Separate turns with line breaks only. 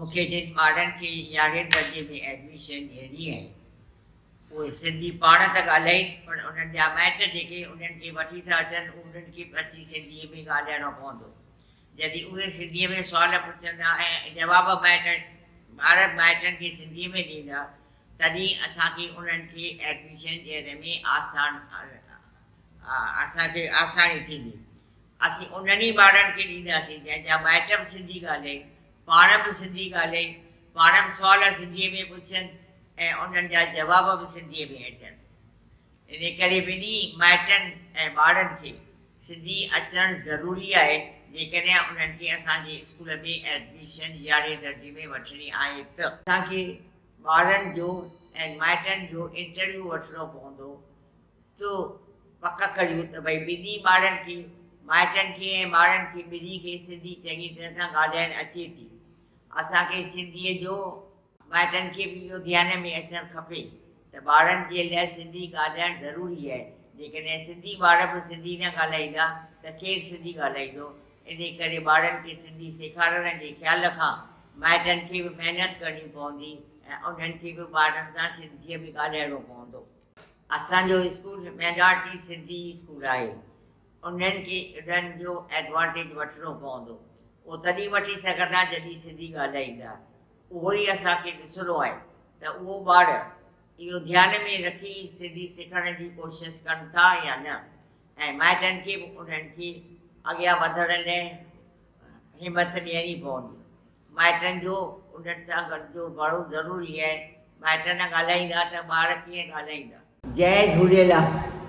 मूंखे जिन ॿारनि खे 11हें दर्जे में एडमिशन ॾियणी आहे उहे सिंधी पाण त ॻाल्हाइनि पर उन्हनि जा माइट जेके उन्हनि खे वठी था अचनि उन्हनि खे अची सिंधीअ में ॻाल्हाइणो पवंदो। जॾहिं उहे सिंधीअ में सुवाल पुछंदा ऐं जवाब ॿार माइटनि खे सिंधीअ में ॾींदा तॾहिं असांखे उन्हनि खे एडमिशन ॾियण में असांखे आसानी थींदी। असीं उन्हनि ई ॿारनि खे ॾींदासीं जंहिंजा माइट बि सिंधी ॻाल्हाइनि, पाण बि सिंधी ॻाल्हाइनि, पाण बि सुवाल सिंधीअ में पुछनि ऐं उन्हनि जा जवाब बि सिंधीअ में अचनि। इन करे ॿिन्ही माइटनि ऐं ॿारनि खे सिंधी अचणु ज़रूरी आहे जेकॾहिं उन्हनि खे असांजे स्कूल में एडमिशन 11हें दर्जे में वठिणी आहे त असांखे ॿारनि जो ऐं माइटनि जो इंटरव्यू वठिणो पवंदो। तो पक करियूं त भई ॿिन्ही ॿारनि खे माइटनि खे ऐं ॿारनि खे ॿिन्ही खे सिंधी चङी तरह सां ॻाल्हाइणु अचे थी। असांखे सिंधीअ जो माइटनि खे बि इहो ध्यान में अचणु खपे त ॿारनि जे लाइ सिंधी ॻाल्हाइणु ज़रूरी आहे। जेकॾहिं सिंधी ॿार बि सिंधी न ॻाल्हाईंदा त केरु सिंधी ॻाल्हाईंदो। इन करे ॿारनि खे सिंधी सेखारण जे ख़्याल खां माइटनि खे बि महिनत करणी पवंदी ऐं उन्हनि खे बि ॿारनि सां सिंधीअ में ॻाल्हाइणो पवंदो। असांजो स्कूल माइनॉरिटी सिंधी स्कूल आहे। उन्हनि खे इन्हनि जो एडवांटेज वठिणो पवंदो। उहो तॾहिं वठी सघंदा जॾहिं सिंधी ॻाल्हाईंदा। उहो ई असांखे ॾिसणो आहे त उहो ॿार इहो ध्यान में रखी सिंधी सिखण जी कोशिशि कनि था या न ऐं माइटनि खे बि उन्हनि खे अॻियां वधण लाइ हिमत ॾियणी पवंदी। माइटनि जो उन्हनि सां गॾिजो ॾाढो ज़रूरी आहे। माइट न ॻाल्हाईंदा त ॿार कीअं ॻाल्हाईंदा। जय झूलेलाल।